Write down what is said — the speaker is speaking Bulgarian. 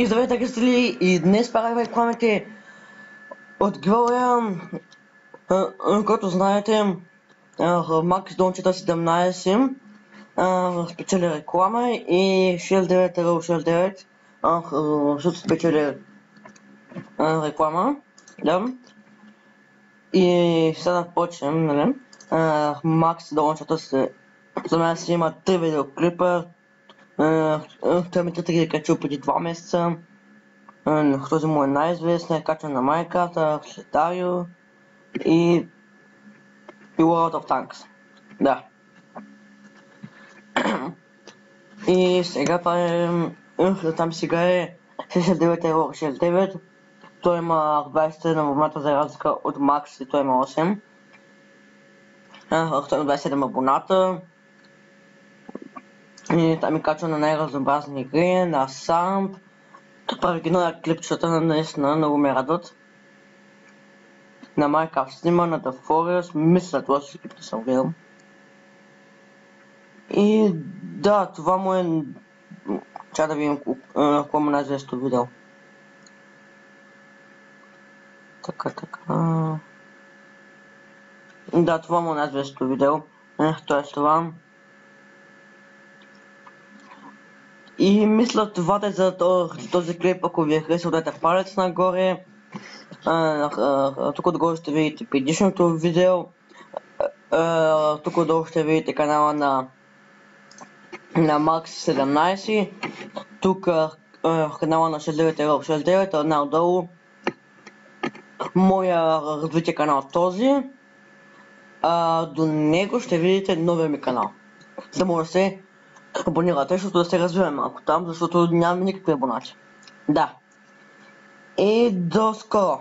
И здравейте, гастили! И днес правим рекламите от героя, който знаете, Макс Дончета 17 спечели реклама и 69 също спечели реклама. Да. И сега да почнем, нали? Макс Дончета 17 има 3 видеоклипа. Той ми ги качил преди 2 месеца. Този му е най-известният, качван на Minecraft, Слетарио и World of Tanks. Да. И сега правим... Там сега е 69,69€. Той има 27 абоната за разлика от Max и той има 8. Той има 27 абоната. И там ми качва на най-разнообразни игри, на Самп. Прави ги на клипчета, наистина много ме радват. На Minecraft снима, на The Forest, мисля, това си клипите съм гледал. И да, това му е... Чакай да видим какво му най-известно видео. Така. Да, това му е най-известно видео. Това е това. И мисля това да е за този клип, ако ви е харесал, дайте палец нагоре. Тук отгоре ще видите предишното видео. Тук отдолу ще видите канала на Max 17. Тук канала на 69,69, една отдолу. Моя развитие канал този. До него ще видите новия ми канал. За да може да се абонирате, защото да се развиваме малко там, защото нямаме никакви абонати. Да. И до скоро!